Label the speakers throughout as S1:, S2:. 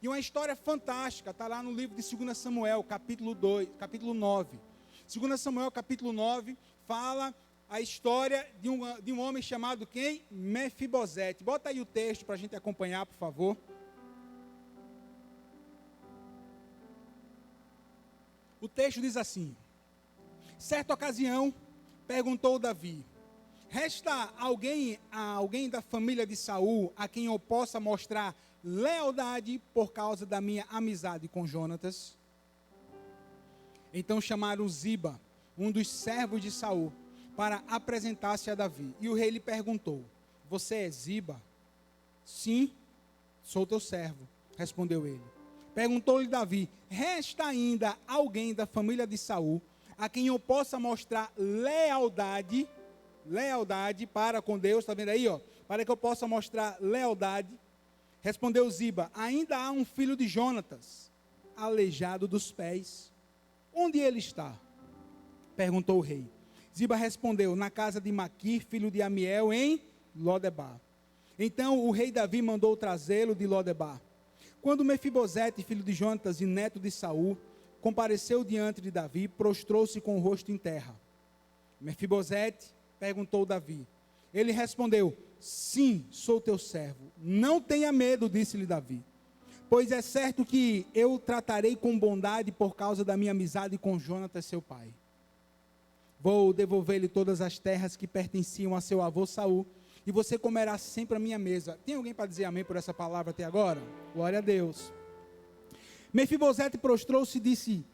S1: E uma história fantástica, está lá no livro de 2 Samuel, capítulo 9. 2 Samuel, capítulo 9, fala a história de um homem chamado quem? Mefibosete. Bota aí o texto para a gente acompanhar, por favor. O texto diz assim: certa ocasião, perguntou Davi: resta alguém da família de Saul a quem eu possa mostrar lealdade por causa da minha amizade com Jonatas? Então chamaram Ziba, um dos servos de Saul, para apresentar-se a Davi. E o rei lhe perguntou: você é Ziba? Sim, sou teu servo, respondeu ele. Perguntou-lhe Davi: resta ainda alguém da família de Saul a quem eu possa mostrar lealdade para com Deus? Está vendo aí, ó? Para que eu possa mostrar lealdade. Respondeu Ziba: ainda há um filho de Jonatas, aleijado dos pés. Onde ele está? Perguntou o rei. Ziba respondeu: na casa de Maquir, filho de Amiel, em Lodebar. Então o rei Davi mandou trazê-lo de Lodebar. Quando Mefibosete, filho de Jonatas e neto de Saul, compareceu diante de Davi, prostrou-se com o rosto em terra. Mefibosete perguntou Davi. Ele respondeu: sim, sou teu servo. Não tenha medo, disse-lhe Davi, pois é certo que eu tratarei com bondade por causa da minha amizade com Jonatas, seu pai. Vou devolver-lhe todas as terras que pertenciam a seu avô Saul, e você comerá sempre à minha mesa. Tem alguém para dizer amém por essa palavra até agora? Glória a Deus. Mefibosete prostrou-se e disse: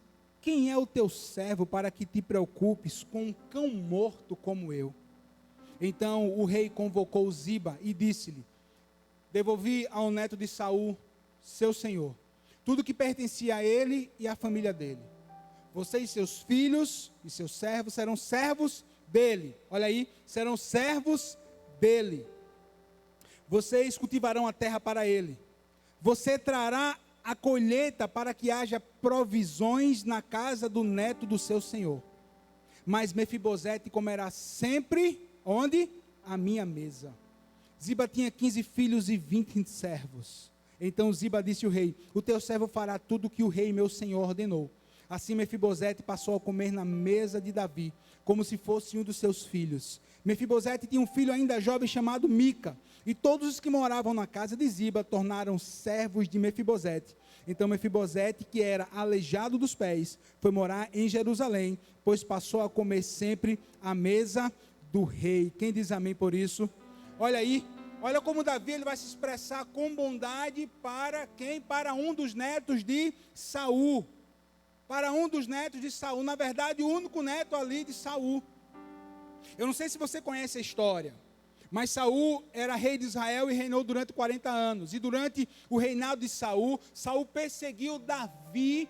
S1: quem é o teu servo para que te preocupes com um cão morto como eu? Então o rei convocou Ziba e disse-lhe: devolvi ao neto de Saul, seu senhor, tudo que pertencia a ele e à família dele. Você e seus filhos e seus servos serão servos dele. Olha aí, serão servos dele. Vocês cultivarão a terra para ele. Você trará a colheita para que haja provisões na casa do neto do seu senhor. Mas Mefibosete comerá sempre, onde? À minha mesa. Ziba tinha 15 filhos e 20 servos. Então Ziba disse ao rei: o teu servo fará tudo o que o rei meu senhor ordenou. Assim Mefibosete passou a comer na mesa de Davi, como se fosse um dos seus filhos. Mefibosete tinha um filho ainda jovem chamado Mica, e todos os que moravam na casa de Ziba tornaram servos de Mefibosete. Então Mefibosete, que era aleijado dos pés, foi morar em Jerusalém, pois passou a comer sempre à mesa do rei. Quem diz amém por isso? Olha aí, olha como Davi ele vai se expressar com bondade para quem? Para um dos netos de Saul. Para um dos netos de Saul, na verdade o único neto ali de Saul. Eu não sei se você conhece a história, mas Saul era rei de Israel e reinou durante 40 anos. E durante o reinado de Saul, Saul perseguiu Davi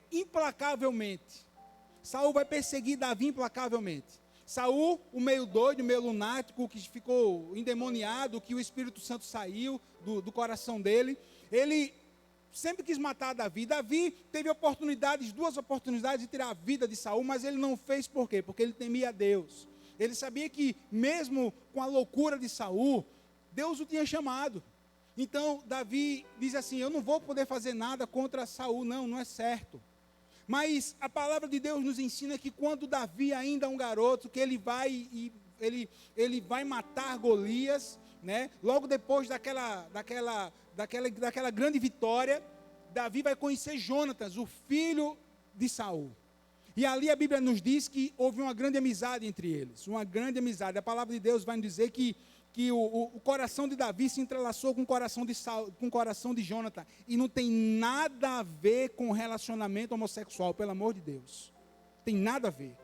S1: implacavelmente. Saul vai perseguir Davi implacavelmente. Saul, o meio doido, o meio lunático, que ficou endemoniado, que o Espírito Santo saiu do coração dele, ele sempre quis matar Davi. Davi teve duas oportunidades de tirar a vida de Saul, mas ele não fez. Por quê? Porque ele temia a Deus. Ele sabia que mesmo com a loucura de Saul, Deus o tinha chamado. Então Davi diz assim: eu não vou poder fazer nada contra Saul, não é certo. Mas a palavra de Deus nos ensina que quando Davi ainda é um garoto, que ele vai matar Golias, né? Logo depois daquela grande vitória, Davi vai conhecer Jonatas, o filho de Saul. E ali a Bíblia nos diz que houve uma grande amizade entre eles, uma grande amizade. A palavra de Deus vai nos dizer que o coração de Davi se entrelaçou com o coração de Saul, com o coração de Jonatas, e não tem nada a ver com relacionamento homossexual, pelo amor de Deus. Tem nada a ver.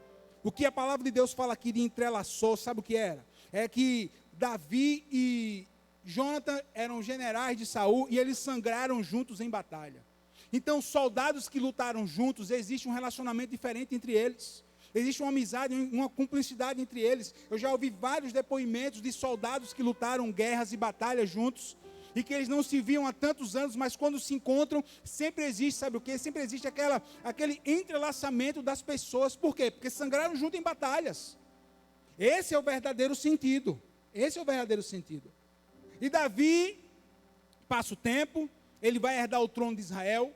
S1: O que a palavra de Deus fala aqui de entrelaçou, sabe o que era? É que Davi e Jonatas eram generais de Saul e eles sangraram juntos em batalha. Então, soldados que lutaram juntos, existe um relacionamento diferente entre eles. Existe uma amizade, uma cumplicidade entre eles. Eu já ouvi vários depoimentos de soldados que lutaram guerras e batalhas juntos, e que eles não se viam há tantos anos, mas quando se encontram, sempre existe, sabe o quê? Sempre existe aquele entrelaçamento das pessoas. Por quê? Porque sangraram junto em batalhas. Esse é o verdadeiro sentido. Esse é o verdadeiro sentido. E Davi Passa o tempo, ele vai herdar o trono de Israel.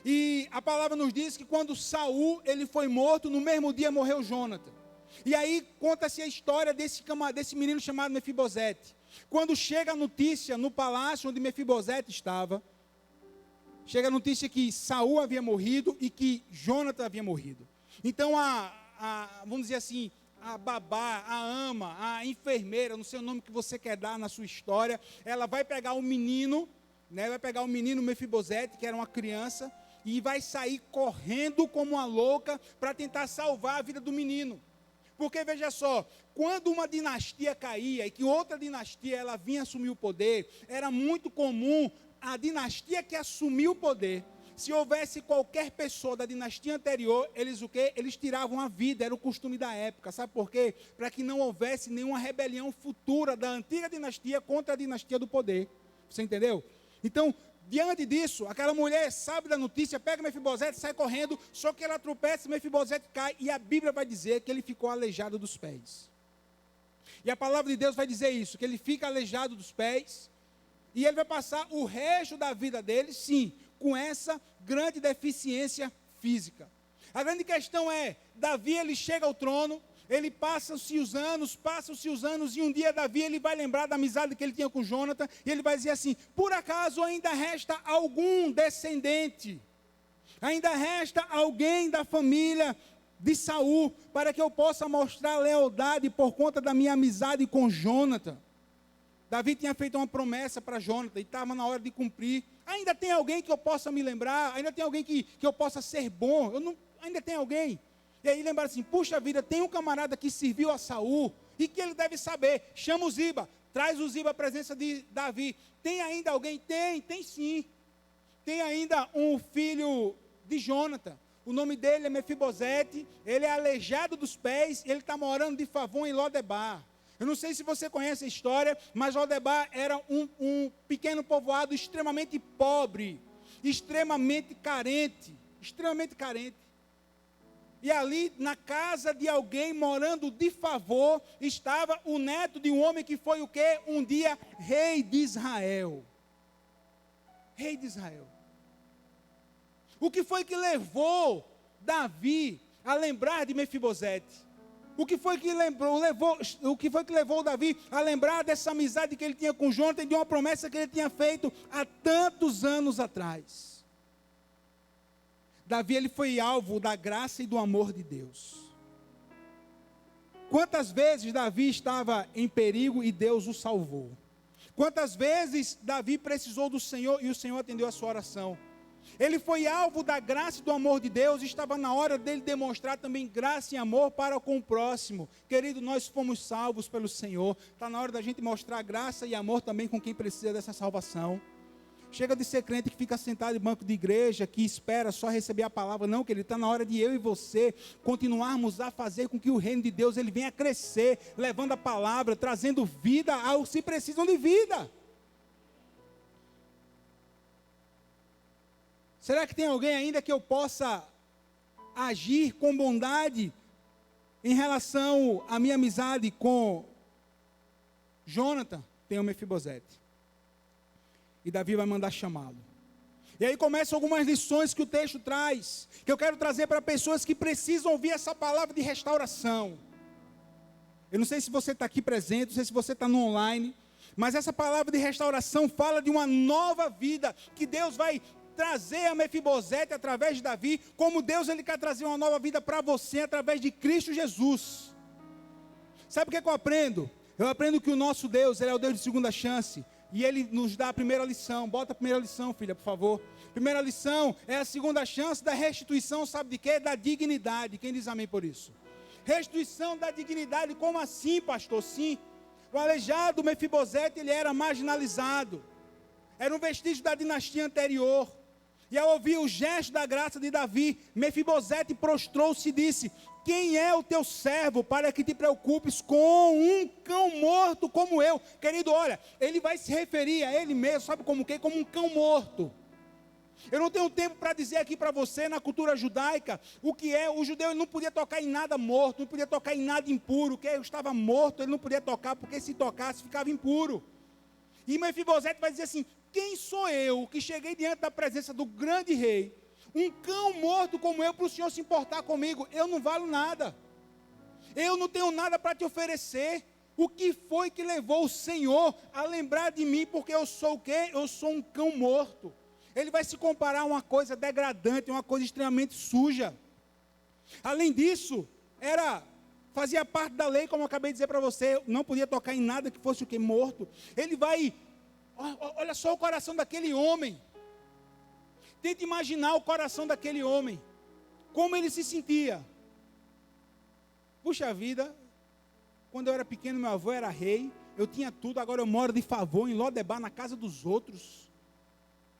S1: E a palavra nos diz que quando Saul ele foi morto, no mesmo dia morreu Jônatan. E aí conta-se a história desse menino chamado Mefibosete. Quando chega a notícia no palácio onde Mefibosete estava, chega a notícia que Saul havia morrido e que Jônatan havia morrido. Então vamos dizer assim, a babá, a ama, a enfermeira, não sei o nome que você quer dar na sua história, ela vai pegar o menino, né, vai pegar o menino Mefibosete, que era uma criança, e vai sair correndo como uma louca para tentar salvar a vida do menino. Porque veja só, quando uma dinastia caía e que outra dinastia ela vinha assumir o poder, era muito comum a dinastia que assumiu o poder, se houvesse qualquer pessoa da dinastia anterior, eles o quê? Eles tiravam a vida, era o costume da época. Sabe por quê? Para que não houvesse nenhuma rebelião futura da antiga dinastia contra a dinastia do poder. Você entendeu? Então, diante disso, aquela mulher sabe da notícia, pega Mefibosete, sai correndo, só que ela tropeça, Mefibosete cai, e a Bíblia vai dizer que ele ficou aleijado dos pés. E a palavra de Deus vai dizer isso, que ele fica aleijado dos pés, e ele vai passar o resto da vida dele, sim, com essa grande deficiência física. A grande questão é, Davi ele chega ao trono, ele passa-se os anos, e um dia Davi ele vai lembrar da amizade que ele tinha com Jônatan, e ele vai dizer assim, por acaso ainda resta algum descendente, ainda resta alguém da família de Saul, para que eu possa mostrar lealdade por conta da minha amizade com Jônatan. Davi tinha feito uma promessa para Jônatan, e estava na hora de cumprir. Ainda tem alguém que eu possa me lembrar, ainda tem alguém que eu possa ser bom, ainda tem alguém. E aí lembrar assim, puxa vida, tem um camarada que serviu a Saul, e que ele deve saber, chama o Ziba, traz o Ziba à presença de Davi. Tem ainda alguém? Tem sim. Tem ainda um filho de Jônatan, o nome dele é Mefibosete, ele é aleijado dos pés, ele está morando de favor em Lodebar. Eu não sei se você conhece a história, mas Lodebar era um pequeno povoado extremamente pobre, extremamente carente. E ali, na casa de alguém, morando de favor, estava o neto de um homem que foi o quê? Um dia, rei de Israel. Rei de Israel. O que foi que levou Davi a lembrar de Mefibosete? O que foi que levou Davi a lembrar dessa amizade que ele tinha com Jônatan, de uma promessa que ele tinha feito há tantos anos atrás? Davi ele foi alvo da graça e do amor de Deus. Quantas vezes Davi estava em perigo e Deus o salvou? Quantas vezes Davi precisou do Senhor e o Senhor atendeu a sua oração? Ele foi alvo da graça e do amor de Deus, e estava na hora dele demonstrar também graça e amor para com o próximo. Querido, nós fomos salvos pelo Senhor, está na hora da gente mostrar graça e amor também com quem precisa dessa salvação. Chega de ser crente que fica sentado em banco de igreja, que espera só receber a palavra. Não, querido, está na hora de eu e você continuarmos a fazer com que o reino de Deus ele venha crescer, levando a palavra, trazendo vida aos que precisam de vida. Será que tem alguém ainda que eu possa agir com bondade em relação à minha amizade com Jônatan? Tem o Mefibosete. E Davi vai mandar chamá-lo. E aí começam algumas lições que o texto traz, que eu quero trazer para pessoas que precisam ouvir essa palavra de restauração. Eu não sei se você está aqui presente, não sei se você está no online, mas essa palavra de restauração fala de uma nova vida, que Deus vai trazer a Mefibosete através de Davi, como Deus ele quer trazer uma nova vida para você através de Cristo Jesus. Sabe o que eu aprendo? Eu aprendo que o nosso Deus, ele é o Deus de segunda chance, e ele nos dá a primeira lição. Bota a primeira lição, filha, por favor. Primeira lição é a segunda chance da restituição, sabe de quê? Da dignidade. Quem diz amém por isso? Restituição da dignidade. Como assim, pastor? Sim, o aleijado Mefibosete, ele era marginalizado, era um vestígio da dinastia anterior. E ao ouvir o gesto da graça de Davi, Mefibosete prostrou-se e disse: quem é o teu servo para que te preocupes com um cão morto como eu? Querido, olha, ele vai se referir a ele mesmo, sabe como que? Como um cão morto. Eu não tenho tempo para dizer aqui para você, na cultura judaica, o que é. O judeu ele não podia tocar em nada morto, não podia tocar em nada impuro. O que estava morto, ele não podia tocar, porque se tocasse, ficava impuro. E Mefibosete vai dizer assim: quem sou eu que cheguei diante da presença do grande rei, um cão morto como eu, para o Senhor se importar comigo? Eu não valho nada. Eu não tenho nada para te oferecer. O que foi que levou o Senhor a lembrar de mim? Porque eu sou o quê? Eu sou um cão morto. Ele vai se comparar a uma coisa degradante, uma coisa extremamente suja. Além disso, fazia parte da lei, como eu acabei de dizer para você, não podia tocar em nada que fosse o quê? Morto. Ele vai, olha só o coração daquele homem. Tente imaginar o coração daquele homem, como ele se sentia. Puxa vida, quando eu era pequeno, meu avô era rei, eu tinha tudo, agora eu moro de favor em Lodebar, na casa dos outros.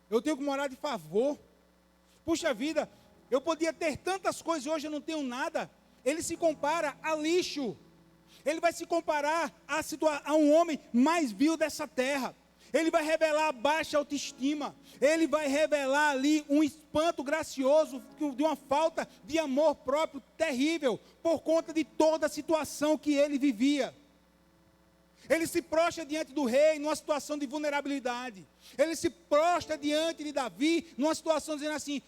S1: Eu tenho que morar de favor. Puxa vida, eu podia ter tantas coisas, hoje eu não tenho nada. Ele se compara a lixo. Ele vai se comparar a um homem mais vil dessa terra. Ele vai revelar a baixa autoestima. Ele vai revelar ali um espanto gracioso de uma falta de amor próprio terrível, por conta de toda a situação que ele vivia. Ele se prostra diante do rei numa situação de vulnerabilidade. Ele se prostra diante de Davi numa situação dizendo assim: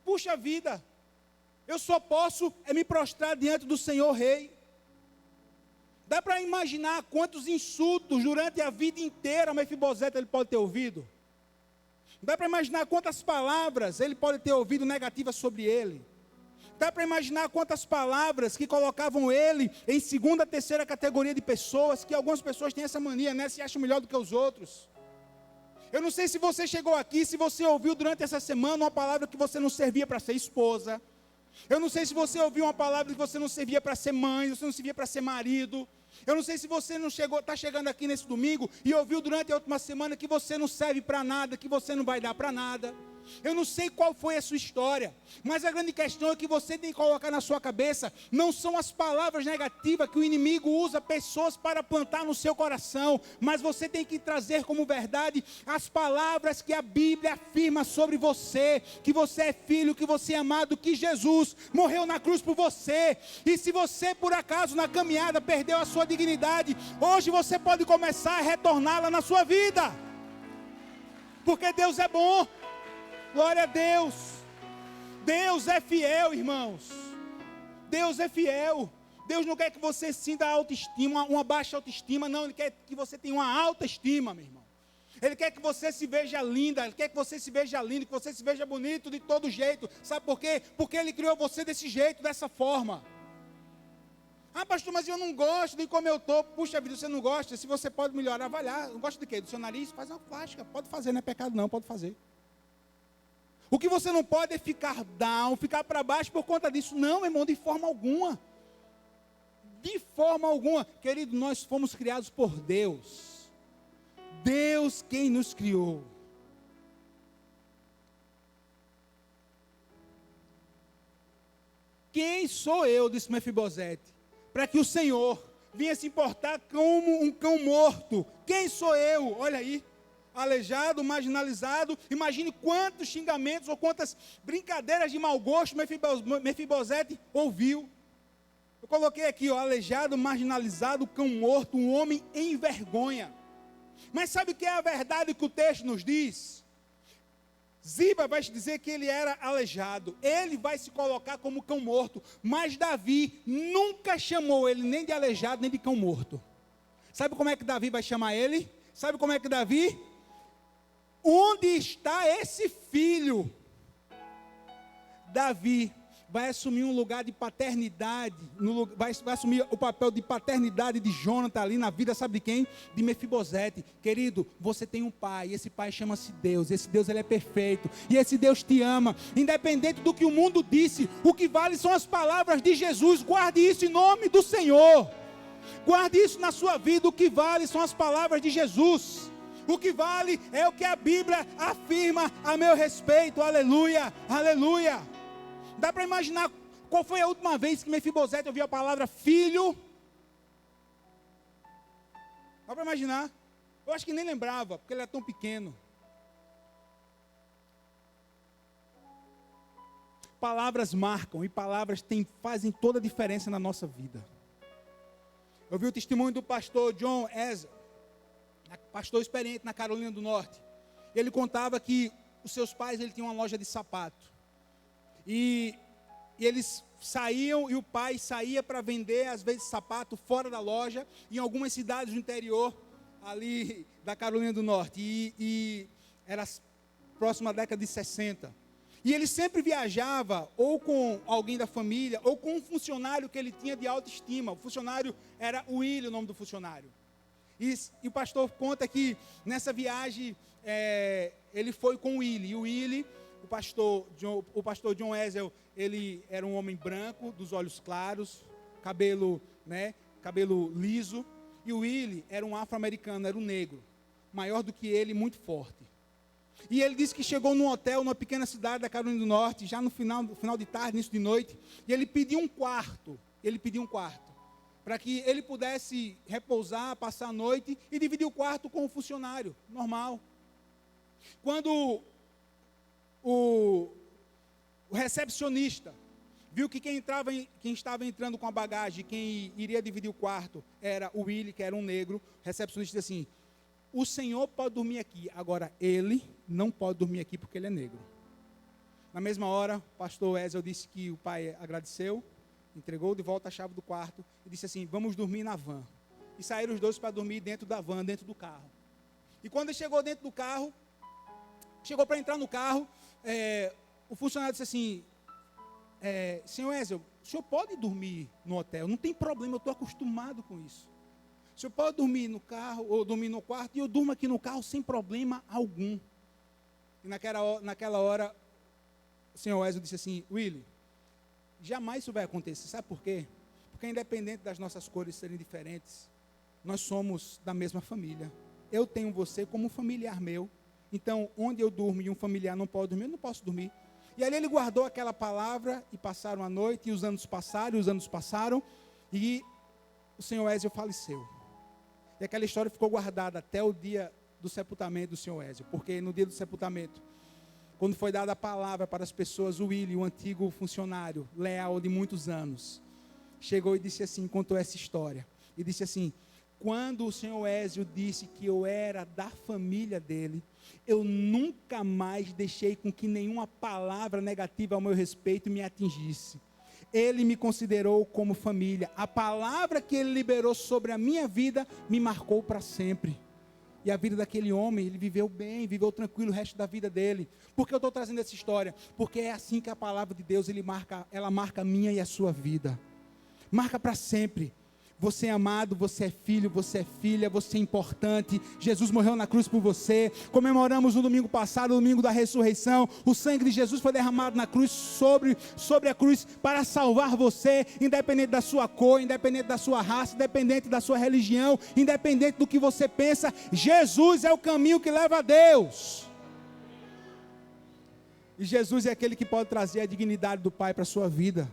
S1: puxa vida, eu só posso me prostrar diante do Senhor rei. Dá para imaginar quantos insultos durante a vida inteira Mefibosete ele pode ter ouvido? Dá para imaginar quantas palavras ele pode ter ouvido negativas sobre ele? Dá para imaginar quantas palavras que colocavam ele em segunda, terceira categoria de pessoas, que algumas pessoas têm essa mania, né? Se acham melhor do que os outros. Eu não sei se você chegou aqui, se você ouviu durante essa semana uma palavra que você não servia para ser esposa. Eu não sei se você ouviu uma palavra que você não servia para ser mãe, você não servia para ser marido. Eu não sei se você não está chegando aqui nesse domingo e ouviu durante a última semana que você não serve para nada, que você não vai dar para nada. Eu não sei qual foi a sua história, mas a grande questão é que você tem que colocar na sua cabeça, não são as palavras negativas que o inimigo usa pessoas para plantar no seu coração, mas você tem que trazer como verdade as palavras que a Bíblia afirma sobre você, que você é filho, que você é amado, que Jesus morreu na cruz por você. E se você por acaso na caminhada perdeu a sua dignidade, hoje você pode começar a retorná-la na sua vida, porque Deus é bom. Glória a Deus. Deus é fiel, irmãos. Deus é fiel. Deus não quer que você sinta autoestima, uma baixa autoestima, não. Ele quer que você tenha uma alta estima, meu irmão. Ele quer que você se veja linda, Ele quer que você se veja lindo, que você se veja bonito de todo jeito. Sabe por quê? Porque Ele criou você desse jeito, dessa forma. Ah, pastor, mas eu não gosto de como eu estou. Puxa vida, você não gosta? Se você pode melhorar, vai lá. Não gosta de quê? Do seu nariz? Faz uma plástica. Pode fazer, não é pecado não, pode fazer. O que você não pode é ficar down, ficar para baixo por conta disso. Não, meu irmão, de forma alguma. De forma alguma. Querido, nós fomos criados por Deus. Deus quem nos criou. Quem sou eu, disse Mefibosete, para que o Senhor vinha se importar como um cão morto? Quem sou eu? Olha aí. Aleijado, marginalizado. Imagine quantos xingamentos ou quantas brincadeiras de mau gosto Mefibosete ouviu. Eu coloquei aqui, aleijado, marginalizado, cão morto, um homem em vergonha. Mas sabe o que é a verdade que o texto nos diz? Ziba vai dizer que ele era aleijado, ele vai se colocar como cão morto, mas Davi nunca chamou ele nem de aleijado, nem de cão morto. Sabe como é que Davi vai chamar ele? Sabe como é que Davi? Onde está esse filho? Davi vai assumir um lugar de paternidade, vai assumir o papel de paternidade de Jonathan ali na vida, sabe de quem? De Mefibosete. Querido, você tem um pai, e esse pai chama-se Deus, esse Deus ele é perfeito, e esse Deus te ama, independente do que o mundo disse, o que vale são as palavras de Jesus. Guarde isso em nome do Senhor, guarde isso na sua vida. O que vale são as palavras de Jesus. O que vale é o que a Bíblia afirma a meu respeito. Aleluia, aleluia. Dá para imaginar qual foi a última vez que Mefibosete ouviu a palavra filho? Dá para imaginar? Eu acho que nem lembrava, porque ele era tão pequeno. Palavras marcam e palavras fazem toda a diferença na nossa vida. Eu vi o testemunho do pastor John Ezra, pastor experiente na Carolina do Norte. ele contava que os seus pais, ele tinha uma loja de sapato. E eles saíam, e o pai saía para vender, às vezes, sapato fora da loja, em algumas cidades do interior, ali da Carolina do Norte. E era próximo à década de 60. E ele sempre viajava, ou com alguém da família, ou com um funcionário que ele tinha de autoestima. O funcionário era o Willy, o nome do funcionário. E o pastor conta que nessa viagem, ele foi com o Willy. E o Willy, o pastor John Wesley, ele era um homem branco, dos olhos claros, cabelo liso. E o Willy era um afro-americano, era um negro, maior do que ele, muito forte. E ele disse que chegou num hotel, numa pequena cidade da Carolina do Norte, já no final de tarde, início de noite, e ele pediu um quarto, para que ele pudesse repousar, passar a noite, e dividir o quarto com o funcionário, normal. Quando o recepcionista viu que quem estava entrando com a bagagem, quem iria dividir o quarto, era o Willy, que era um negro, o recepcionista disse assim: o senhor pode dormir aqui, agora ele não pode dormir aqui porque ele é negro. Na mesma hora, o pastor Wesley disse que o pai agradeceu, entregou de volta a chave do quarto e disse assim: vamos dormir na van. E saíram os dois para dormir dentro da van, dentro do carro. E quando ele chegou dentro do carro, chegou para entrar no carro, o funcionário disse assim: senhor Wesley, o senhor pode dormir no hotel, não tem problema, eu estou acostumado com isso. O senhor pode dormir no carro, ou dormir no quarto, e eu durmo aqui no carro sem problema algum. E naquela hora, o senhor Wesley disse assim: Willy, jamais isso vai acontecer. Sabe por quê? Porque independente das nossas cores serem diferentes, nós somos da mesma família. Eu tenho você como um familiar meu. Então, onde eu durmo e um familiar não pode dormir, eu não posso dormir. E ali ele guardou aquela palavra, e passaram a noite, e os anos passaram, e o senhor Wesley faleceu. E aquela história ficou guardada até o dia do sepultamento do senhor Wesley. Porque no dia do sepultamento, quando foi dada a palavra para as pessoas, o Willy, o antigo funcionário, leal de muitos anos, chegou e disse assim, contou essa história. E disse assim: quando o senhor Wesley disse que eu era da família dele, eu nunca mais deixei com que nenhuma palavra negativa ao meu respeito me atingisse. Ele me considerou como família. A palavra que ele liberou sobre a minha vida me marcou para sempre. E a vida daquele homem, ele viveu bem, viveu tranquilo o resto da vida dele. Por que eu estou trazendo essa história? Porque é assim que a palavra de Deus, ela marca a minha e a sua vida. Marca para sempre. Você é amado, você é filho, você é filha, você é importante. Jesus morreu na cruz por você. Comemoramos no domingo passado, o domingo da ressurreição. O sangue de Jesus foi derramado na cruz, sobre a cruz, para salvar você, independente da sua cor, independente da sua raça, independente da sua religião, independente do que você pensa. Jesus é o caminho que leva a Deus. E Jesus é aquele que pode trazer a dignidade do Pai para a sua vida.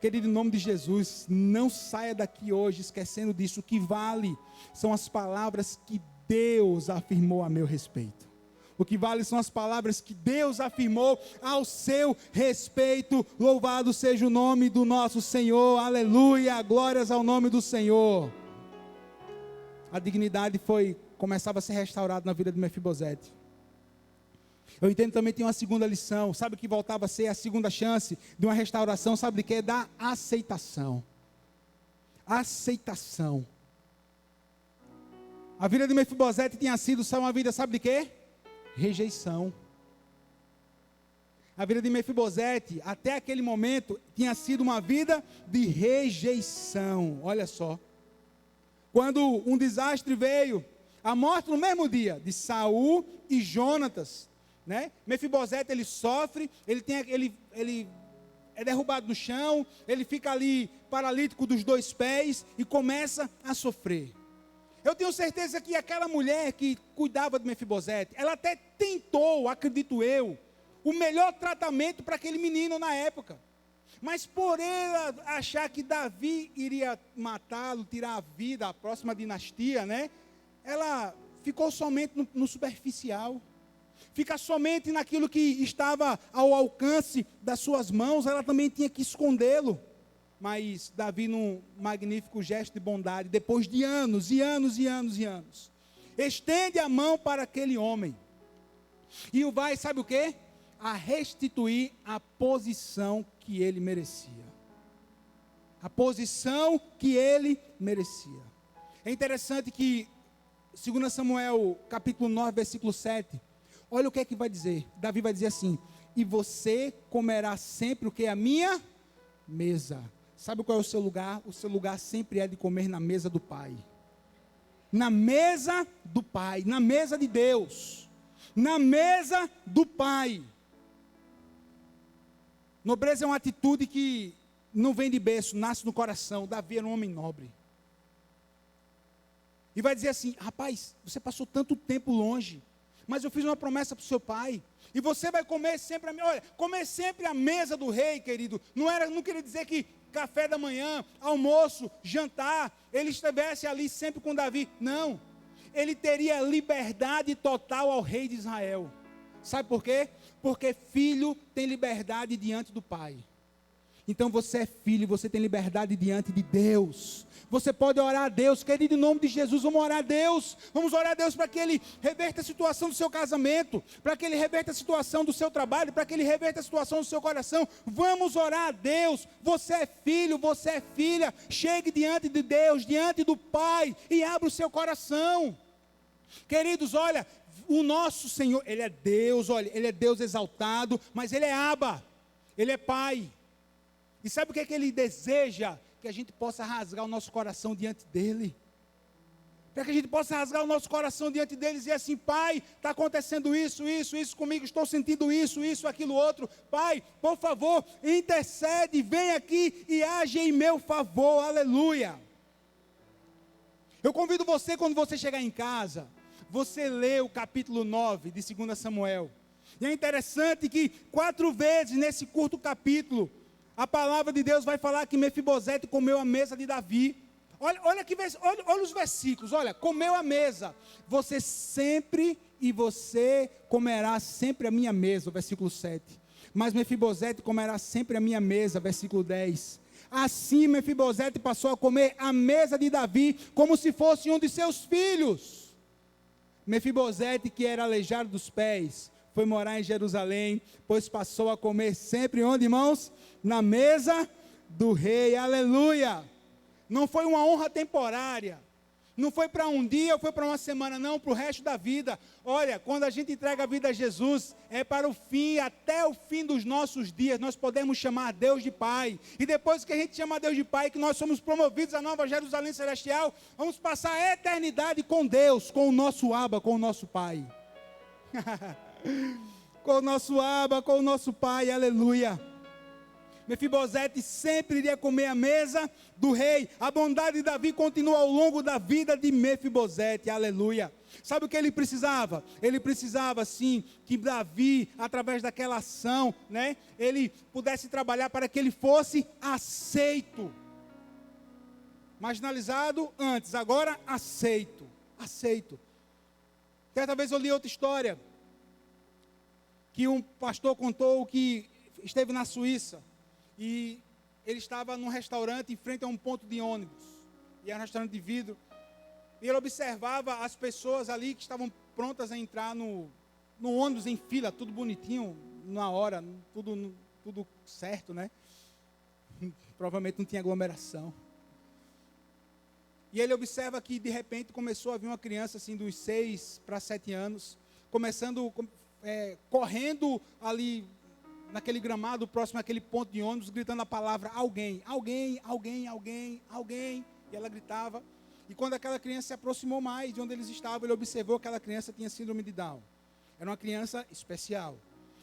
S1: Querido, em nome de Jesus, não saia daqui hoje esquecendo disso. O que vale são as palavras que Deus afirmou a meu respeito. O que vale são as palavras que Deus afirmou ao seu respeito. Louvado seja o nome do nosso Senhor. Aleluia, glórias ao nome do Senhor. A dignidade começava a ser restaurada na vida de Mefibosete. Eu entendo também que tem uma segunda lição. Sabe o que voltava a ser a segunda chance de uma restauração? Sabe de quê? Da aceitação. Aceitação. A vida de Mefibosete tinha sido só uma vida, sabe de quê? Rejeição. A vida de Mefibosete, até aquele momento, tinha sido uma vida de rejeição. Olha só. Quando um desastre veio, a morte no mesmo dia de Saul e Jonatas, né? Mefibosete, ele sofre, ele é derrubado no chão, ele fica ali paralítico dos 2 pés e começa a sofrer. Eu tenho certeza que aquela mulher que cuidava de Mefibosete, ela até tentou, acredito eu, o melhor tratamento para aquele menino na época. Mas por ela achar que Davi iria matá-lo, tirar a vida, a próxima dinastia, né? Ela ficou somente no superficial. Fica somente naquilo que estava ao alcance das suas mãos. Ela também tinha que escondê-lo. Mas Davi, num magnífico gesto de bondade, depois de anos e anos, estende a mão para aquele homem. E o vai, sabe o quê? A restituir a posição que ele merecia. A posição que ele merecia. É interessante que 2 Samuel, capítulo 9, versículo 7, olha o que é que vai dizer. Davi vai dizer assim: e você comerá sempre o que? A minha mesa. Sabe qual é o seu lugar? O seu lugar sempre é de comer na mesa do Pai. Na mesa do Pai, na mesa de Deus. Na mesa do Pai. Nobreza é uma atitude que não vem de berço, nasce no coração. Davi era um homem nobre. E vai dizer assim: rapaz, você passou tanto tempo longe, mas eu fiz uma promessa para o seu pai, e você vai comer sempre olha, comer sempre a mesa do rei, querido. Não queria dizer que café da manhã, almoço, jantar, ele estivesse ali sempre com Davi. Não, ele teria liberdade total ao rei de Israel. Sabe por quê? Porque filho tem liberdade diante do pai. Então você é filho, você tem liberdade diante de Deus. Você pode orar a Deus, querido, em nome de Jesus, vamos orar a Deus. Vamos orar a Deus para que Ele reverta a situação do seu casamento, para que Ele reverta a situação do seu trabalho, para que Ele reverta a situação do seu coração. Vamos orar a Deus. Você é filho, você é filha. Chegue diante de Deus, diante do Pai, e abra o seu coração. Queridos, olha, o nosso Senhor, Ele é Deus, olha, Ele é Deus exaltado, mas Ele é Abba, Ele é Pai. E sabe o que é que Ele deseja? Que a gente possa rasgar o nosso coração diante dEle. Para que a gente possa rasgar o nosso coração diante dEle e dizer assim: Pai, está acontecendo isso comigo, estou sentindo isso, aquilo outro. Pai, por favor, intercede, vem aqui e age em meu favor, aleluia. Eu convido você, quando você chegar em casa, você lê o capítulo 9 de 2 Samuel. E é interessante que 4 vezes nesse curto capítulo, a palavra de Deus vai falar que Mefibosete comeu a mesa de Davi. Olha os versículos, olha, comeu a mesa. Você sempre e você comerá sempre a minha mesa, o versículo 7. Mas Mefibosete comerá sempre a minha mesa, versículo 10. Assim Mefibosete passou a comer a mesa de Davi, como se fosse um de seus filhos. Mefibosete, que era aleijado dos pés, foi morar em Jerusalém, pois passou a comer sempre onde, irmãos? Na mesa do rei, aleluia. Não foi uma honra temporária, não foi para um dia ou foi para uma semana, não, para o resto da vida. Olha, quando a gente entrega a vida a Jesus, é para o fim, até o fim dos nossos dias, nós podemos chamar Deus de Pai. E depois que a gente chama Deus de Pai, que nós somos promovidos à nova Jerusalém Celestial, vamos passar a eternidade com Deus, com o nosso Abba, com o nosso Pai. Com o nosso Abba, com o nosso Pai, aleluia. Mefibosete sempre iria comer a mesa do rei. A bondade de Davi continua ao longo da vida de Mefibosete, aleluia. Sabe o que ele precisava? Ele precisava sim que Davi, através daquela ação, né, ele pudesse trabalhar para que ele fosse aceito. Marginalizado antes, agora aceito. Aceito. Certa vez eu li outra história, que um pastor contou que esteve na Suíça, e ele estava num restaurante em frente a um ponto de ônibus, e era um restaurante de vidro, e ele observava as pessoas ali que estavam prontas a entrar no ônibus em fila, tudo bonitinho, na hora, tudo certo, né? Provavelmente não tinha aglomeração. E ele observa que de repente começou a vir uma criança assim dos 6 para 7 anos, correndo ali naquele gramado próximo àquele ponto de ônibus, gritando a palavra alguém, alguém, alguém, alguém, alguém, e ela gritava. E quando aquela criança se aproximou mais de onde eles estavam, ele observou que aquela criança tinha síndrome de Down. Era uma criança especial.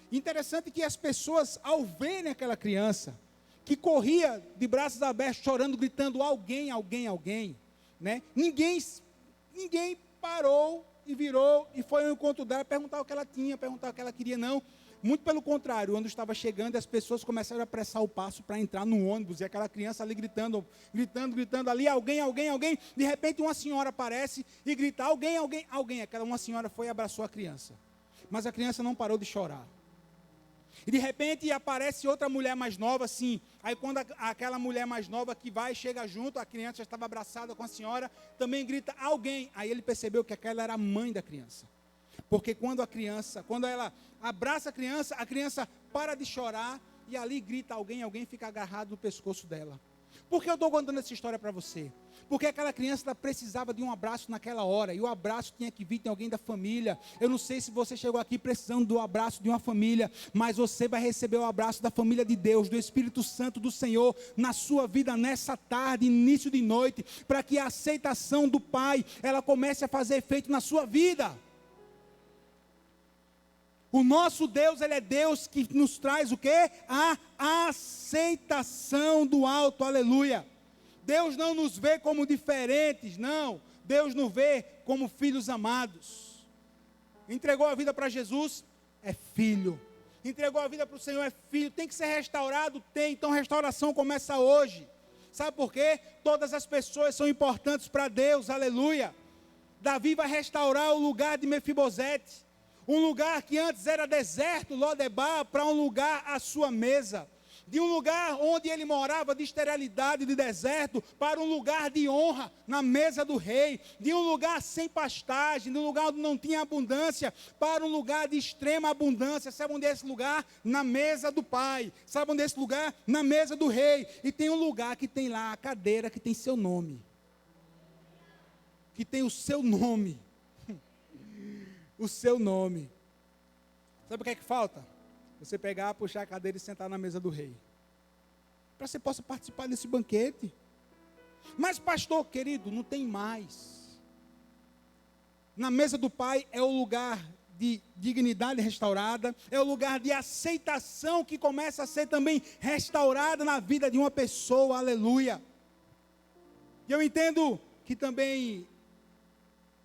S1: Interessante que as pessoas, ao verem aquela criança, que corria de braços abertos, chorando, gritando alguém, alguém, alguém, né? Ninguém parou e virou e foi ao encontro dela, perguntar o que ela tinha, perguntar o que ela queria, não. Muito pelo contrário, quando estava chegando, as pessoas começaram a apressar o passo para entrar no ônibus, e aquela criança ali gritando ali, alguém, alguém, alguém. De repente uma senhora aparece e grita, alguém, alguém, alguém. Uma senhora foi e abraçou a criança, mas a criança não parou de chorar. E de repente aparece outra mulher mais nova, assim. Aí quando aquela mulher mais nova que vai, chega junto, a criança já estava abraçada com a senhora, também grita alguém. Aí ele percebeu que aquela era a mãe da criança. Porque quando ela abraça a criança para de chorar e ali grita alguém fica agarrado no pescoço dela. Por que eu estou contando essa história para você? Porque aquela criança precisava de um abraço naquela hora, e o abraço tinha que vir de alguém da família. Eu não sei se você chegou aqui precisando do abraço de uma família, mas você vai receber o abraço da família de Deus, do Espírito Santo do Senhor, na sua vida nessa tarde, início de noite, para que a aceitação do Pai, ela comece a fazer efeito na sua vida. O nosso Deus, Ele é Deus que nos traz o quê? A aceitação do alto, aleluia. Deus não nos vê como diferentes, não. Deus nos vê como filhos amados. Entregou a vida para Jesus? É filho. Entregou a vida para o Senhor? É filho. Tem que ser restaurado? Tem. Então restauração começa hoje. Sabe por quê? Todas as pessoas são importantes para Deus, aleluia. Davi vai restaurar o lugar de Mefibosete. Um lugar que antes era deserto, Lodebar, para um lugar à sua mesa. De um lugar onde ele morava de esterilidade, de deserto, para um lugar de honra na mesa do rei. De um lugar sem pastagem, de um lugar onde não tinha abundância, para um lugar de extrema abundância. Sabe onde é esse lugar? Na mesa do Pai. Sabe onde é esse lugar? Na mesa do rei. E tem um lugar que tem lá a cadeira que tem seu nome. Que tem o seu nome. O seu nome. Sabe o que é que falta? Você pegar, puxar a cadeira e sentar na mesa do rei. Para que você possa participar desse banquete. Mas pastor, querido, não tem mais. Na mesa do Pai é o lugar de dignidade restaurada, é o lugar de aceitação que começa a ser também restaurada na vida de uma pessoa, aleluia. E eu entendo que também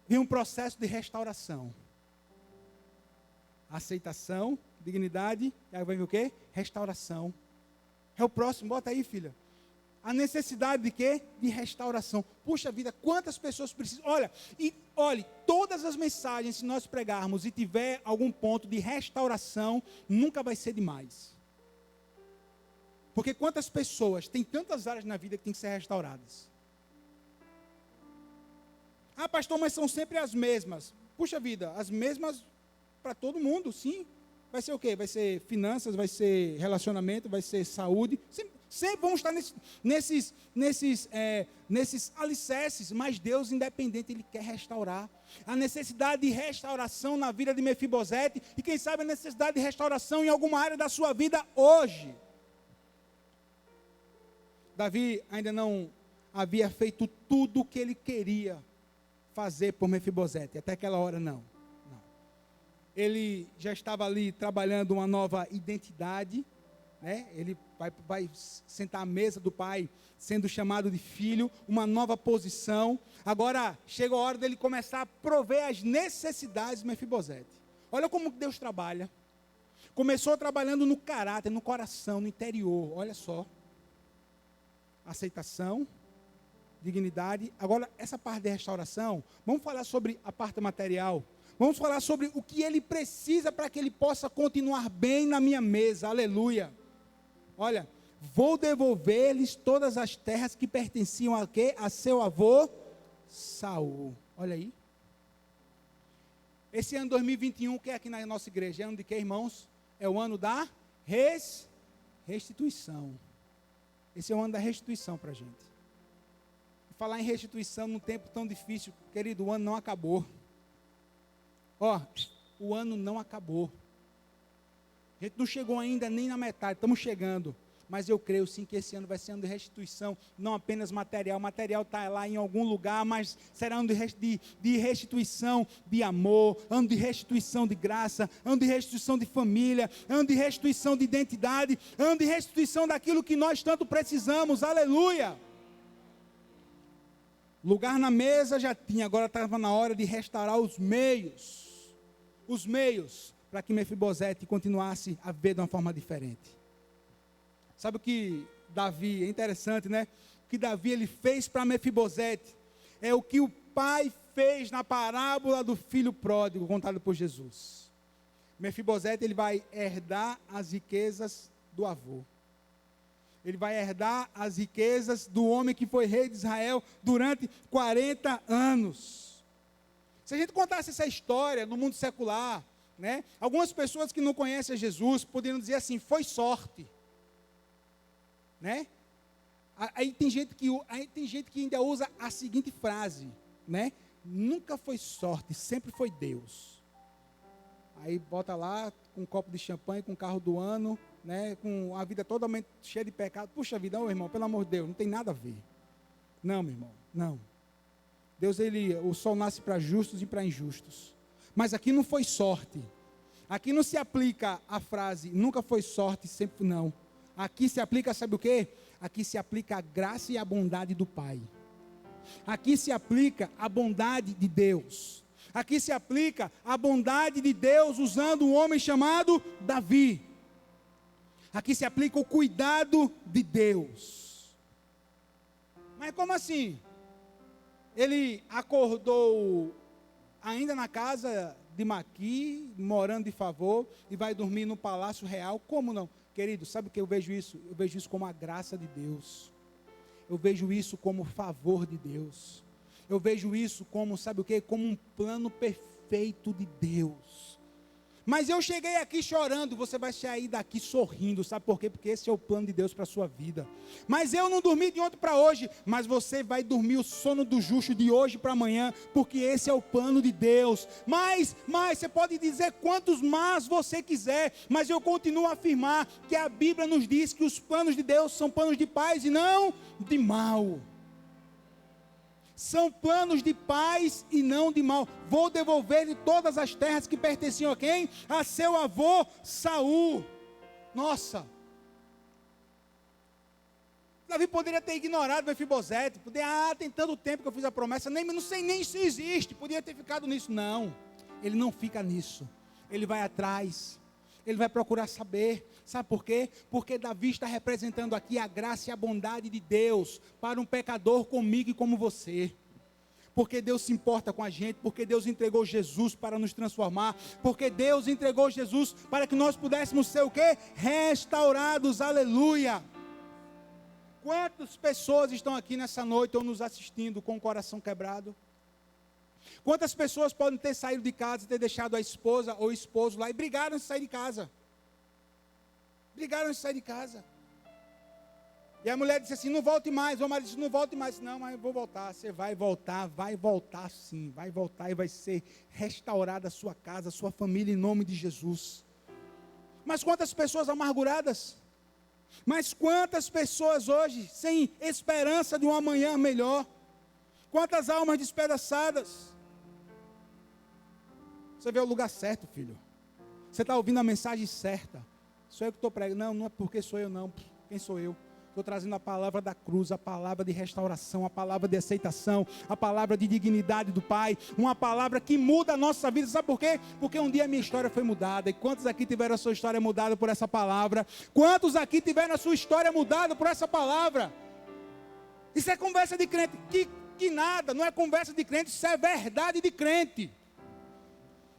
S1: vem um processo de restauração. Aceitação, dignidade, e aí vai vir o quê? Restauração. É o próximo, bota aí, filha. A necessidade de quê? De restauração. Puxa vida, quantas pessoas precisam. Olhe, todas as mensagens, se nós pregarmos e tiver algum ponto de restauração, nunca vai ser demais. Porque quantas pessoas, tem tantas áreas na vida que tem que ser restauradas. Ah, pastor, mas são sempre as mesmas. Puxa vida, as mesmas para todo mundo, sim. Vai ser o quê? Vai ser finanças, vai ser relacionamento, vai ser saúde. Sempre vamos estar nesses alicerces, mas Deus, independente, Ele quer restaurar. A necessidade de restauração na vida de Mefibosete, e quem sabe a necessidade de restauração em alguma área da sua vida hoje. Davi ainda não havia feito tudo o que ele queria fazer por Mefibosete, até aquela hora não. Ele já estava ali trabalhando uma nova identidade, né? Ele vai sentar à mesa do pai, sendo chamado de filho, uma nova posição. Agora chega a hora dele começar a prover as necessidades de Mefibosete. Olha como Deus trabalha. Começou trabalhando no caráter, no coração, no interior. Olha só. Aceitação, dignidade. Agora, essa parte de restauração, vamos falar sobre a parte material. Vamos falar sobre o que ele precisa para que ele possa continuar bem na minha mesa. Aleluia. Olha, vou devolver-lhes todas as terras que pertenciam a quê? A seu avô Saul. Olha aí. Esse ano 2021, que é aqui na nossa igreja, é ano de quê, irmãos? É o ano da restituição. Esse é o ano da restituição para a gente. Falar em restituição num tempo tão difícil, querido, o ano não acabou. O ano não acabou. A gente não chegou ainda nem na metade, estamos chegando. Mas eu creio sim que esse ano vai ser ano de restituição, não apenas material. Material está lá em algum lugar, mas será ano de restituição de amor, ano de restituição de graça, ano de restituição de família, ano de restituição de identidade, ano de restituição daquilo que nós tanto precisamos. Aleluia! Lugar na mesa já tinha, agora estava na hora de restaurar os meios para que Mefibosete continuasse a ver de uma forma diferente. Sabe o que Davi, é interessante, né? O que Davi ele fez para Mefibosete é o que o pai fez na parábola do filho pródigo, contado por Jesus. Mefibosete ele vai herdar as riquezas do avô. Ele vai herdar as riquezas do homem que foi rei de Israel durante 40 anos. Se a gente contasse essa história no mundo secular, né, algumas pessoas que não conhecem a Jesus poderiam dizer assim, foi sorte. Né? Aí tem gente que ainda usa a seguinte frase, né? Nunca foi sorte, sempre foi Deus. Aí bota lá com um copo de champanhe, com o carro do ano, né? Com a vida totalmente cheia de pecado. Puxa vida, meu irmão, pelo amor de Deus, não tem nada a ver. Não, meu irmão, não. Deus, o sol nasce para justos e para injustos. Mas aqui não foi sorte. Aqui não se aplica a frase, nunca foi sorte, sempre não. Aqui se aplica, sabe o quê? Aqui se aplica a graça e a bondade do Pai. Aqui se aplica a bondade de Deus. Aqui se aplica a bondade de Deus usando um homem chamado Davi. Aqui se aplica o cuidado de Deus. Mas como assim? Ele acordou ainda na casa de Maqui, morando de favor, e vai dormir no palácio real? Como não? Querido, sabe o que eu vejo isso? Eu vejo isso como a graça de Deus. Eu vejo isso como o favor de Deus. Eu vejo isso como, sabe o que? Como um plano perfeito de Deus. Mas eu cheguei aqui chorando, você vai sair daqui sorrindo, sabe por quê? Porque esse é o plano de Deus para a sua vida. Mas eu não dormi de ontem para hoje, mas você vai dormir o sono do justo de hoje para amanhã, porque esse é o plano de Deus. Mas, você pode dizer quantos mas você quiser, mas eu continuo a afirmar que a Bíblia nos diz que os planos de Deus são planos de paz e não de mal. São planos de paz e não de mal. Vou devolver-lhe todas as terras que pertenciam a quem? A seu avô Saul. Nossa. Davi poderia ter ignorado Mefibosete. Tem tanto tempo que eu fiz a promessa, não sei nem se existe. Podia ter ficado nisso. Não, ele não fica nisso. Ele vai atrás. Ele vai procurar saber. Sabe por quê? Porque Davi está representando aqui a graça e a bondade de Deus para um pecador comigo e como você. Porque Deus se importa com a gente, porque Deus entregou Jesus para nos transformar, porque Deus entregou Jesus para que nós pudéssemos ser o quê? Restaurados, aleluia. Quantas pessoas estão aqui nessa noite ou nos assistindo com o coração quebrado? Quantas pessoas podem ter saído de casa e ter deixado a esposa ou o esposo lá e brigaram de sair de casa? Brigaram de sair de casa. E a mulher disse assim, não volte mais. O marido disse, não volte mais. Não, mas eu vou voltar. Você vai voltar sim. Vai voltar e vai ser restaurada a sua casa, a sua família em nome de Jesus. Mas quantas pessoas amarguradas? Mas quantas pessoas hoje sem esperança de um amanhã melhor? Quantas almas despedaçadas? Você vê o lugar certo, filho. Você está ouvindo a mensagem certa. Sou eu que estou pregando. Não é porque sou eu não. Quem sou eu? Estou trazendo a palavra da cruz, a palavra de restauração, a palavra de aceitação, a palavra de dignidade do Pai, uma palavra que muda a nossa vida. Sabe por quê? Porque um dia a minha história foi mudada. E quantos aqui tiveram a sua história mudada por essa palavra? Quantos aqui tiveram a sua história mudada por essa palavra? Isso é conversa de crente. Que nada, não é conversa de crente, isso é verdade de crente.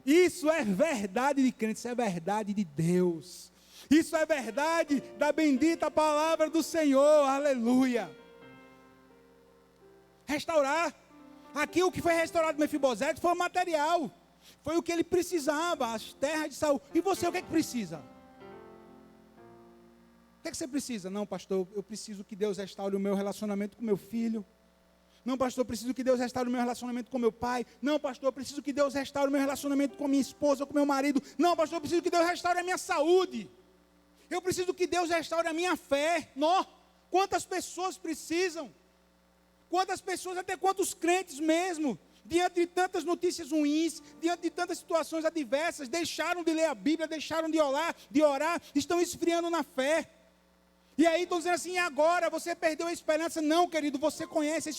S1: Isso é verdade de crente, isso é verdade de Deus. Isso é verdade da bendita palavra do Senhor, aleluia. Restaurar. Aqui o que foi restaurado de Mefibosete foi o material. Foi o que ele precisava, as terras de Saul. E você, o que é que precisa? O que é que você precisa? Não, pastor, eu preciso que Deus restaure o meu relacionamento com meu filho. Não, pastor, eu preciso que Deus restaure o meu relacionamento com meu pai. Não, pastor, eu preciso que Deus restaure o meu relacionamento com minha esposa, com meu marido. Não, pastor, eu preciso que Deus restaure a minha saúde. Eu preciso que Deus restaure a minha fé. Quantas pessoas precisam? Quantas pessoas, até quantos crentes mesmo, diante de tantas notícias ruins, diante de tantas situações adversas, deixaram de ler a Bíblia, deixaram de orar, estão esfriando na fé. E aí estão dizendo assim, e agora você perdeu a esperança? Não, querido, você conhece a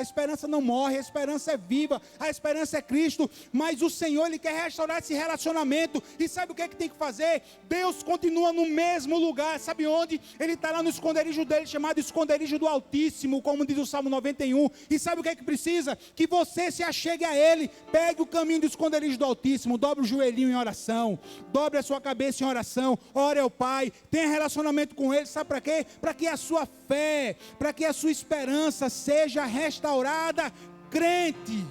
S1: esperança não morre, a esperança é viva, a esperança é Cristo, mas o Senhor, Ele quer restaurar esse relacionamento, e sabe o que é que tem que fazer? Deus continua no mesmo lugar, sabe onde? Ele está lá no esconderijo dele, chamado esconderijo do Altíssimo, como diz o Salmo 91, e sabe o que é que precisa? Que você se achegue a Ele, pegue o caminho do esconderijo do Altíssimo, dobre o joelhinho em oração, dobre a sua cabeça em oração, ore ao Pai, tenha relacionamento com Ele, sabe para quê? Para que a sua fé, para que a sua esperança seja restaurada, crente.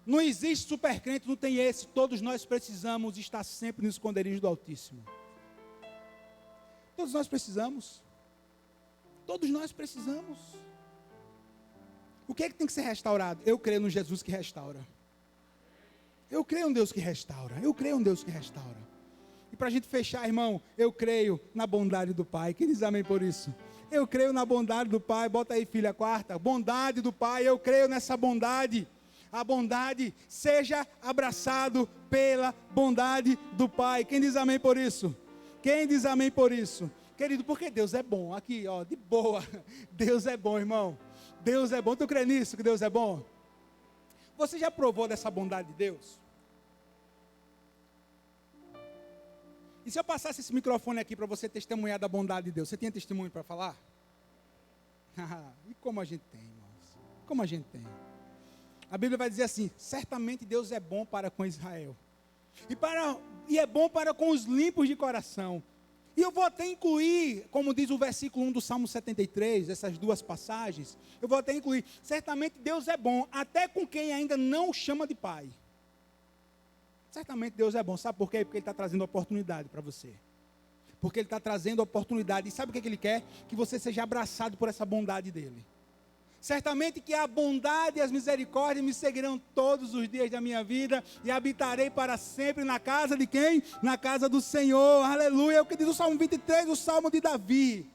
S1: Não existe supercrente, não tem esse. Todos nós precisamos estar sempre no esconderijo do Altíssimo. Todos nós precisamos. Todos nós precisamos. O que é que tem que ser restaurado? Eu creio no Jesus que restaura. Eu creio em Deus que restaura. Eu creio em Deus que restaura. E para a gente fechar, irmão, eu creio na bondade do Pai. Quem diz amém por isso? Eu creio na bondade do Pai. Bota aí, filha, quarta. Bondade do Pai. Eu creio nessa bondade. A bondade, seja abraçado pela bondade do Pai. Quem diz amém por isso? Quem diz amém por isso? Querido, porque Deus é bom. Aqui, ó, de boa. Deus é bom, irmão. Deus é bom. Tu crê nisso, que Deus é bom? Você já provou dessa bondade de Deus? E se eu passasse esse microfone aqui para você testemunhar da bondade de Deus, você tinha testemunho para falar? E como a gente tem, irmãos? Como a gente tem? A Bíblia vai dizer assim: certamente Deus é bom para com Israel. E é bom para com os limpos de coração. E eu vou até incluir, como diz o versículo 1 do Salmo 73, essas duas passagens, eu vou até incluir, certamente Deus é bom, até com quem ainda não o chama de pai. Certamente Deus é bom, sabe por quê? Porque Ele está trazendo oportunidade para você. Porque Ele está trazendo oportunidade, e sabe o que Ele quer? Que você seja abraçado por essa bondade dEle. Certamente que a bondade e as misericórdias me seguirão todos os dias da minha vida, e habitarei para sempre na casa de quem? Na casa do Senhor, aleluia, é o que diz o Salmo 23, o Salmo de Davi.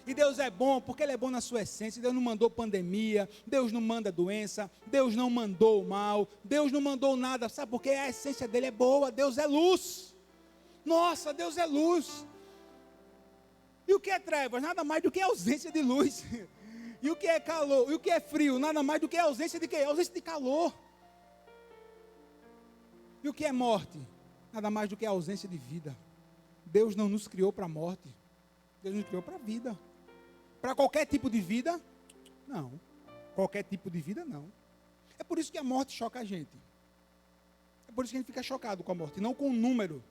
S1: E Deus é bom, porque Ele é bom na sua essência. Deus não mandou pandemia, Deus não manda doença, Deus não mandou o mal, Deus não mandou nada, sabe por quê? A essência dEle é boa, Deus é luz. Nossa, Deus é luz. E o que é trevas? Nada mais do que a ausência de luz. E o que é calor? E o que é frio? Nada mais do que a ausência de quê? A ausência de calor. E o que é morte? Nada mais do que a ausência de vida. Deus não nos criou para a morte. Deus nos criou para a vida. Para qualquer tipo de vida? Não. Qualquer tipo de vida, não. É por isso que a morte choca a gente. É por isso que a gente fica chocado com a morte. Não com o número,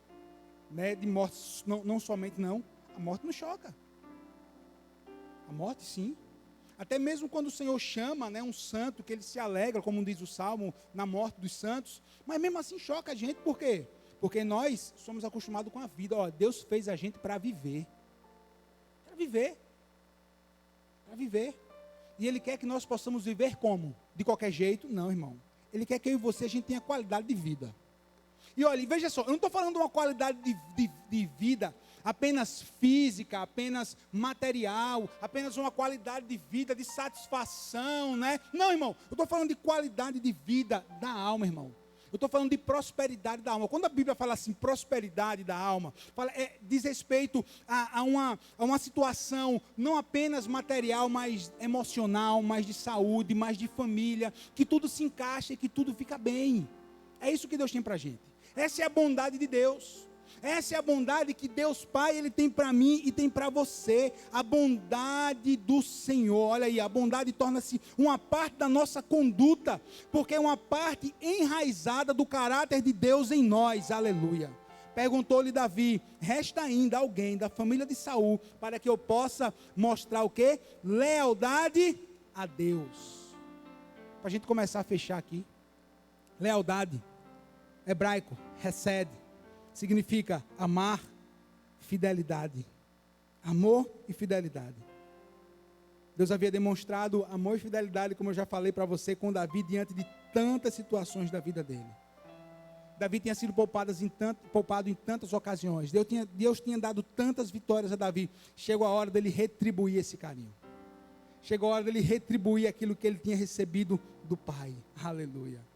S1: né, de mortes. Não somente não. A morte não choca. A morte, sim. Até mesmo quando o Senhor chama, né, um santo, que ele se alegra, como diz o Salmo, na morte dos santos, mas mesmo assim choca a gente, por quê? Porque nós somos acostumados com a vida. Ó, Deus fez a gente para viver. Para viver. Para viver. E Ele quer que nós possamos viver como? De qualquer jeito? Não, irmão. Ele quer que eu e você, a gente tenha qualidade de vida. E olha, veja só, eu não estou falando de uma qualidade de vida apenas física, apenas material, apenas uma qualidade de vida, de satisfação, né? Não, irmão, eu estou falando de qualidade de vida da alma, irmão. Eu estou falando de prosperidade da alma. Quando a Bíblia fala assim, prosperidade da alma, diz respeito a uma situação não apenas material, mas emocional, mais de saúde, mais de família, que tudo se encaixa e que tudo fica bem. É isso que Deus tem para a gente. Essa é a bondade de Deus. Essa é a bondade que Deus Pai, Ele tem para mim e tem para você. A bondade do Senhor. Olha aí, a bondade torna-se uma parte da nossa conduta, porque é uma parte enraizada do caráter de Deus em nós. Aleluia. Perguntou-lhe Davi: resta ainda alguém da família de Saul para que eu possa mostrar o quê? Lealdade a Deus. Para a gente começar a fechar aqui. Lealdade, hebraico, hesed, significa amar, fidelidade. Amor e fidelidade. Deus havia demonstrado amor e fidelidade, como eu já falei para você, com Davi, diante de tantas situações da vida dele. Davi tinha sido poupado em tantas ocasiões. Deus tinha dado tantas vitórias a Davi. Chegou a hora dele retribuir esse carinho. Chegou a hora dele retribuir aquilo que ele tinha recebido do Pai. Aleluia.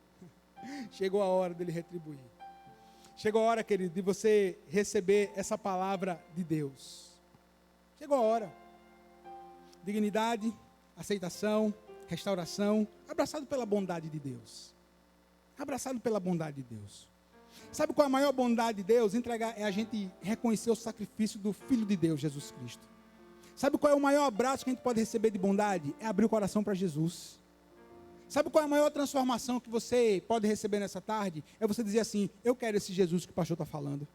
S1: Chegou a hora dele retribuir. Chegou a hora, querido, de você receber essa palavra de Deus. Chegou a hora. Dignidade, aceitação, restauração, abraçado pela bondade de Deus. Abraçado pela bondade de Deus. Sabe qual é a maior bondade de Deus? É a gente reconhecer o sacrifício do Filho de Deus, Jesus Cristo. Sabe qual é o maior abraço que a gente pode receber de bondade? É abrir o coração para Jesus. Sabe qual é a maior transformação que você pode receber nessa tarde? É você dizer assim: eu quero esse Jesus que o pastor está falando.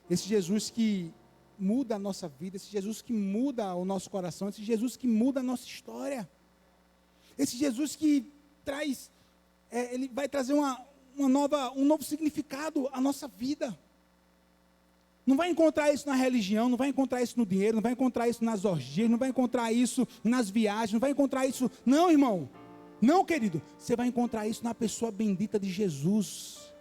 S1: Esse Jesus que muda a nossa vida, esse Jesus que muda o nosso coração, esse Jesus que muda a nossa história. Esse Jesus que traz Ele vai trazer um novo significado à nossa vida. Não vai encontrar isso na religião, não vai encontrar isso no dinheiro, não vai encontrar isso nas orgias, não vai encontrar isso nas viagens, não vai encontrar isso... Não, irmão. Não, querido. Você vai encontrar isso na pessoa bendita de Jesus.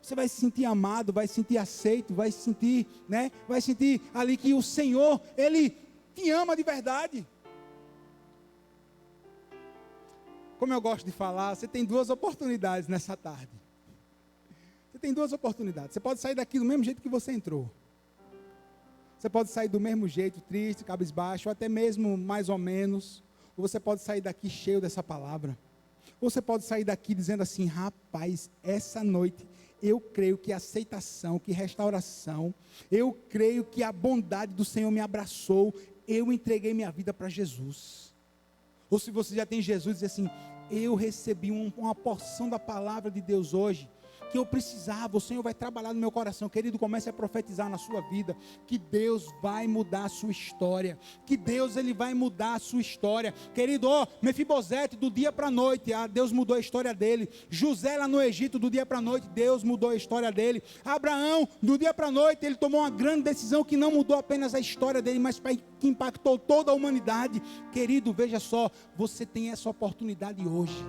S1: Você vai se sentir amado, vai se sentir aceito, vai se sentir, né? Vai sentir ali que o Senhor, Ele te ama de verdade. Como eu gosto de falar, você tem 2 oportunidades nessa tarde. Você tem 2 oportunidades. Você pode sair daqui do mesmo jeito que você entrou. Você pode sair do mesmo jeito, triste, cabisbaixo, ou até mesmo mais ou menos. Ou você pode sair daqui cheio dessa palavra. Ou você pode sair daqui dizendo assim: rapaz, essa noite eu creio que aceitação, que restauração, eu creio que a bondade do Senhor me abraçou, eu entreguei minha vida para Jesus. Ou se você já tem Jesus, diz assim: eu recebi uma porção da palavra de Deus hoje, que eu precisava, o Senhor vai trabalhar no meu coração. Querido, comece a profetizar na sua vida, que Deus vai mudar a sua história, que Deus Ele vai mudar a sua história. Querido, Mefibosete, do dia para a noite, Deus mudou a história dele. José lá no Egito, do dia para a noite, Deus mudou a história dele. Abraão, do dia para a noite, ele tomou uma grande decisão que não mudou apenas a história dele, mas que impactou toda a humanidade. Querido, veja só, você tem essa oportunidade hoje.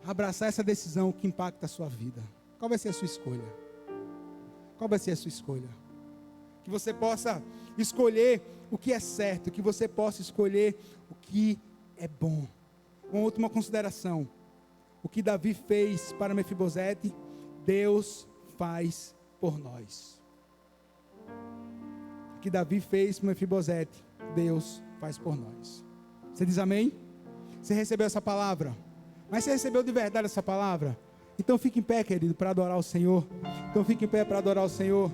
S1: Abraçar essa decisão que impacta a sua vida. Qual vai ser a sua escolha? Qual vai ser a sua escolha? Que você possa escolher o que é certo, que você possa escolher o que é bom. Uma última consideração. O que Davi fez para Mefibosete, Deus faz por nós. O que Davi fez para Mefibosete, Deus faz por nós. Você diz amém? Você recebeu essa palavra? Mas você recebeu de verdade essa palavra? Então fique em pé, querido, para adorar o Senhor. Então fique em pé para adorar o Senhor.